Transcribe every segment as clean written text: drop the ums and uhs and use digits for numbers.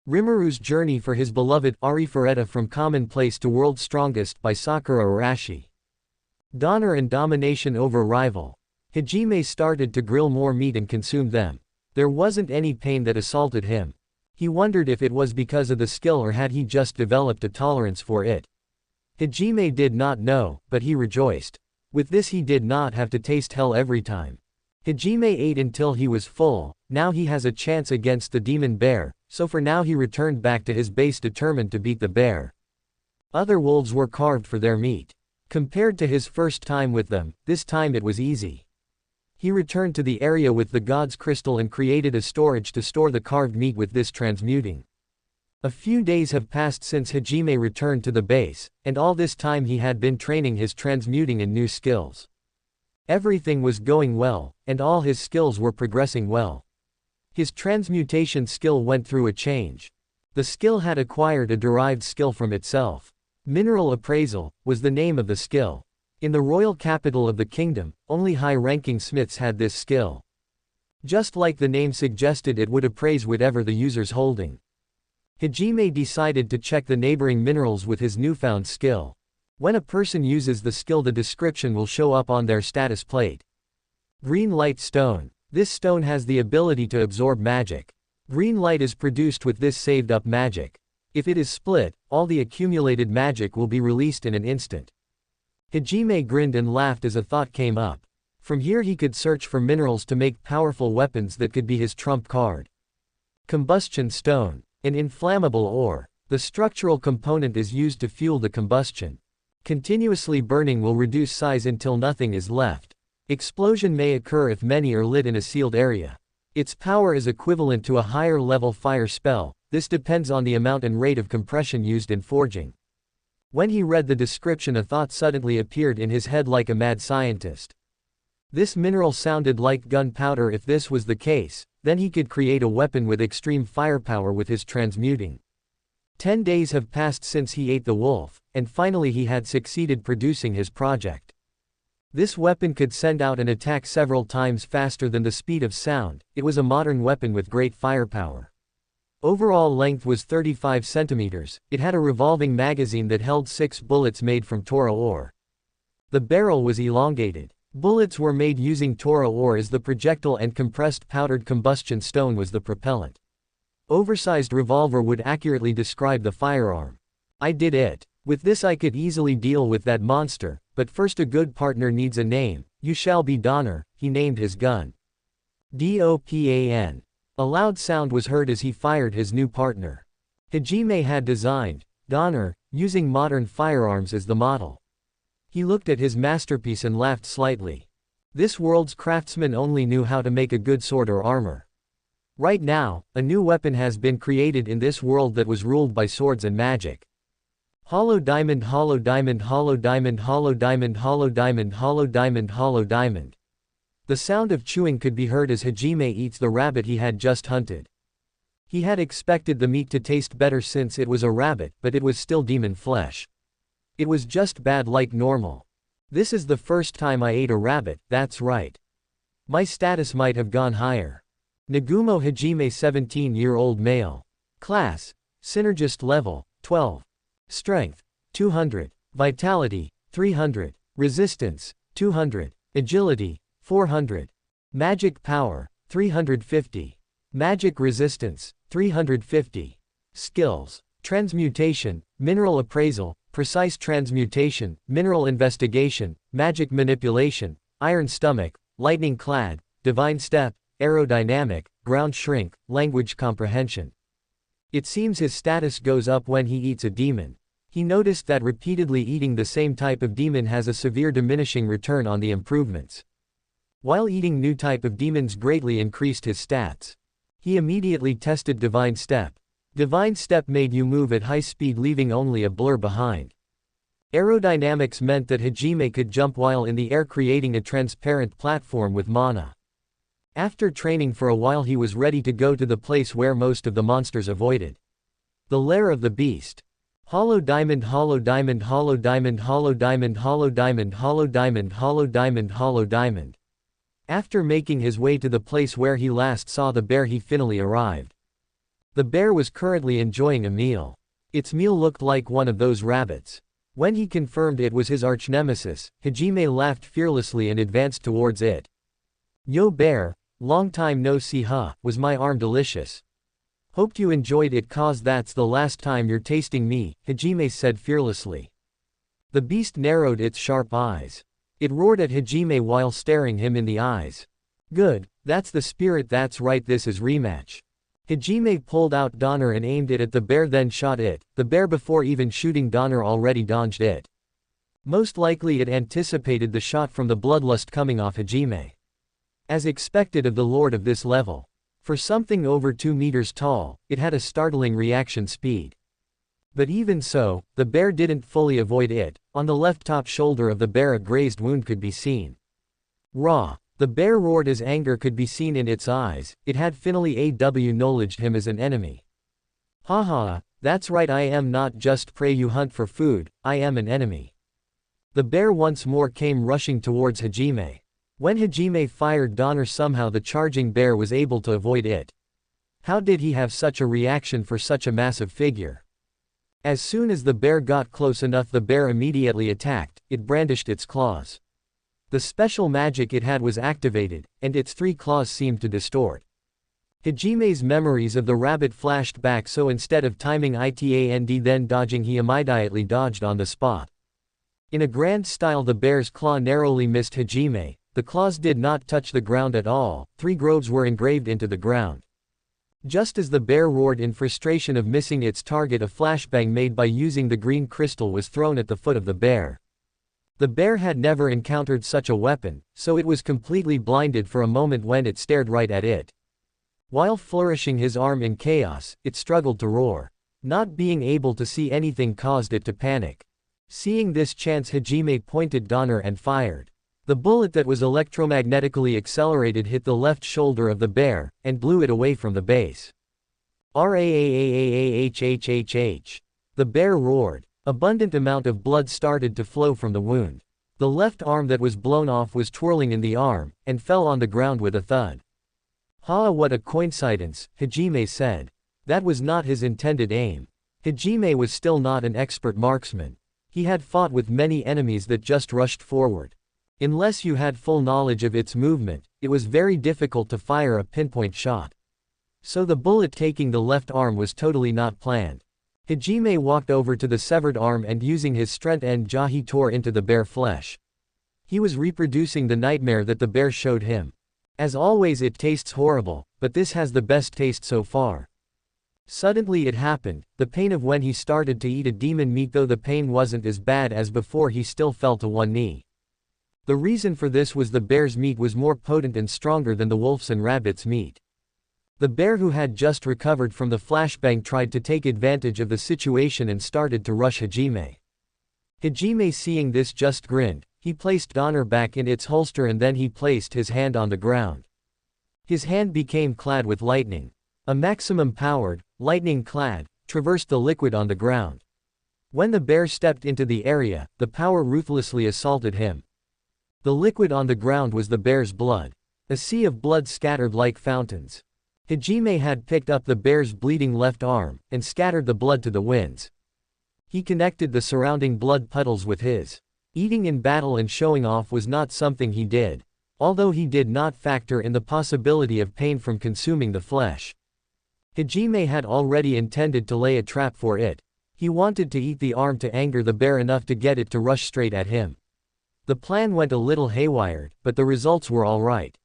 Rimuru's journey for his beloved Arifureta from commonplace to world's strongest by Sakura-Arashi. Honor and domination over rival. Hajime started to grill more meat and consume them. There wasn't any pain that assaulted him. He wondered if it was because of the skill or had he just developed a tolerance for it. Hajime did not know, but he rejoiced. With this he did not have to taste hell every time. Hajime ate until he was full. Now he has a chance against the demon bear, so for now he returned back to his base determined to beat the bear. Other wolves were carved for their meat. Compared to his first time with them, this time it was easy. He returned to the area with the god's crystal and created a storage to store the carved meat with this transmuting. A few days have passed since Hajime returned to the base, and all this time he had been training his transmuting and new skills. Everything was going well, and all his skills were progressing well. His transmutation skill went through a change. The skill had acquired a derived skill from itself. Mineral appraisal was the name of the skill. In the royal capital of the kingdom, only high-ranking smiths had this skill. Just like the name suggested, it would appraise whatever the user's holding. Hajime decided to check the neighboring minerals with his newfound skill. When a person uses the skill, the description will show up on their status plate. Green light stone. This stone has the ability to absorb magic. Green light is produced with this saved up magic. If it is split, all the accumulated magic will be released in an instant. Hajime grinned and laughed as a thought came up. From here he could search for minerals to make powerful weapons that could be his trump card. Combustion stone. An inflammable ore. The structural component is used to fuel the combustion. Continuously burning will reduce size until nothing is left. Explosion may occur if many are lit in a sealed area. Its power is equivalent to a higher level fire spell. This depends on the amount and rate of compression used in forging. When he read the description, a thought suddenly appeared in his head like a mad scientist. This mineral sounded like gunpowder. If this was the case, then he could create a weapon with extreme firepower with his transmuting. 10 days have passed since he ate the wolf, and finally he had succeeded producing his project. This weapon could send out an attack several times faster than the speed of sound. It was a modern weapon with great firepower. Overall length was 35 centimeters. It had a revolving magazine that held 6 bullets made from Tora ore. The barrel was elongated. Bullets were made using Tora ore as the projectile, and compressed powdered combustion stone was the propellant. Oversized revolver would accurately describe the firearm. I did it. With this I could easily deal with that monster, but first a good partner needs a name. You shall be Donner, he named his gun. Dopan. A loud sound was heard as he fired his new partner. Hajime had designed Donner, using modern firearms as the model. He looked at his masterpiece and laughed slightly. This world's craftsmen only knew how to make a good sword or armor. Right now, a new weapon has been created in this world that was ruled by swords and magic. Hollow diamond, hollow diamond, hollow diamond, hollow diamond, hollow diamond, hollow diamond, hollow diamond. The sound of chewing could be heard as Hajime eats the rabbit he had just hunted. He had expected the meat to taste better since it was a rabbit, but it was still demon flesh. It was just bad like normal. This is the first time I ate a rabbit, that's right. My status might have gone higher. Nagumo Hajime, 17-year-old male. Class: Synergist level, 12. Strength: 200. Vitality: 300. Resistance: 200. Agility: 400. Magic power: 350. Magic resistance: 350. Skills: Transmutation, Mineral appraisal, Precise transmutation, Mineral investigation, Magic manipulation, Iron stomach, Lightning clad, Divine step, Aerodynamic, Ground shrink, Language comprehension. It seems his status goes up when he eats a demon. He noticed that repeatedly eating the same type of demon has a severe diminishing return on the improvements. While eating new type of demons greatly increased his stats. He immediately tested Divine Step. Divine Step made you move at high speed, leaving only a blur behind. Aerodynamics meant that Hajime could jump while in the air, creating a transparent platform with mana. After training for a while, he was ready to go to the place where most of the monsters avoided. The lair of the beast. Hollow diamond, hollow diamond, hollow diamond, hollow diamond, hollow diamond, hollow diamond, hollow diamond, hollow diamond. After making his way to the place where he last saw the bear, he finally arrived. The bear was currently enjoying a meal. Its meal looked like one of those rabbits. When he confirmed it was his arch-nemesis, Hajime laughed fearlessly and advanced towards it. "Yo bear, long time no see huh, was my arm delicious. Hoped you enjoyed it cause that's the last time you're tasting me," Hajime said fearlessly. The beast narrowed its sharp eyes. It roared at Hajime while staring him in the eyes. "Good, that's the spirit, that's right, this is rematch." Hajime pulled out Donner and aimed it at the bear, then shot it. The bear, before even shooting Donner, already dodged it. Most likely it anticipated the shot from the bloodlust coming off Hajime. As expected of the lord of this level. For something over 2 meters tall, it had a startling reaction speed. But even so, the bear didn't fully avoid it. On the left top shoulder of the bear a grazed wound could be seen. Raw. The bear roared as anger could be seen in its eyes. It had finally acknowledged him as an enemy. "Haha, that's right, I am not just prey you hunt for food, I am an enemy." The bear once more came rushing towards Hajime. When Hajime fired Donner, somehow the charging bear was able to avoid it. How did he have such a reaction for such a massive figure? As soon as the bear got close enough, the bear immediately attacked. It brandished its claws. The special magic it had was activated, and its 3 claws seemed to distort. Hajime's memories of the rabbit flashed back, so instead of timing it and then dodging, he immediately dodged on the spot. In a grand style, the bear's claw narrowly missed Hajime. The claws did not touch the ground at all. 3 groves were engraved into the ground. Just as the bear roared in frustration of missing its target, a flashbang made by using the green crystal was thrown at the foot of the bear. The bear had never encountered such a weapon, so it was completely blinded for a moment when it stared right at it. While flourishing his arm in chaos, it struggled to roar. Not being able to see anything caused it to panic. Seeing this chance, Hajime pointed Donner and fired. The bullet that was electromagnetically accelerated hit the left shoulder of the bear, and blew it away from the base. "Raahhhhhh." The bear roared. Abundant amount of blood started to flow from the wound. The left arm that was blown off was twirling in the arm, and fell on the ground with a thud. "Ha, what a coincidence," Hajime said. That was not his intended aim. Hajime was still not an expert marksman. He had fought with many enemies that just rushed forward. Unless you had full knowledge of its movement, it was very difficult to fire a pinpoint shot. So the bullet taking the left arm was totally not planned. Hajime walked over to the severed arm and using his strength and jaw he tore into the bare flesh. He was reproducing the nightmare that the bear showed him. As always, it tastes horrible, but this has the best taste so far. Suddenly it happened, the pain of when he started to eat a demon meat, though the pain wasn't as bad as before, he still fell to one knee. The reason for this was the bear's meat was more potent and stronger than the wolf's and rabbit's meat. The bear, who had just recovered from the flashbang, tried to take advantage of the situation and started to rush Hajime. Hajime, seeing this, just grinned. He placed Donner back in its holster and then he placed his hand on the ground. His hand became clad with lightning. A maximum powered, lightning clad, traversed the liquid on the ground. When the bear stepped into the area, the power ruthlessly assaulted him. The liquid on the ground was the bear's blood. A sea of blood scattered like fountains. Hajime had picked up the bear's bleeding left arm, and scattered the blood to the winds. He connected the surrounding blood puddles with his. Eating in battle and showing off was not something he did. Although he did not factor in the possibility of pain from consuming the flesh. Hajime had already intended to lay a trap for it. He wanted to eat the arm to anger the bear enough to get it to rush straight at him. The plan went a little haywire, but the results were alright.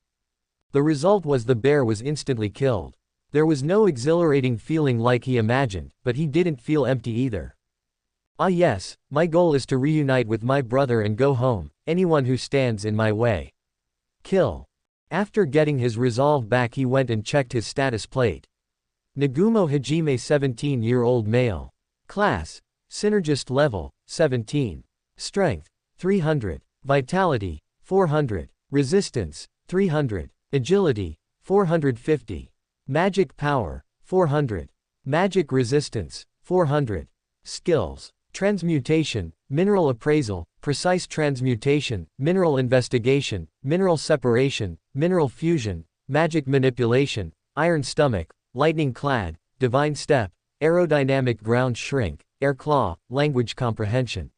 The result was the bear was instantly killed. There was no exhilarating feeling like he imagined, but he didn't feel empty either. "Ah yes, my goal is to reunite with my brother and go home. Anyone who stands in my way, kill." After getting his resolve back, he went and checked his status plate. Nagumo Hajime, 17-year-old male. Class, Synergist level, 17. Strength, 300. Vitality, 400. Resistance, 300. Agility, 450. Magic power, 400. Magic resistance, 400. Skills. Transmutation, Mineral Appraisal, Precise Transmutation, Mineral Investigation, Mineral Separation, Mineral Fusion, Magic Manipulation, Iron Stomach, Lightning Clad, divine step, aerodynamic ground shrink, air claw, language comprehension.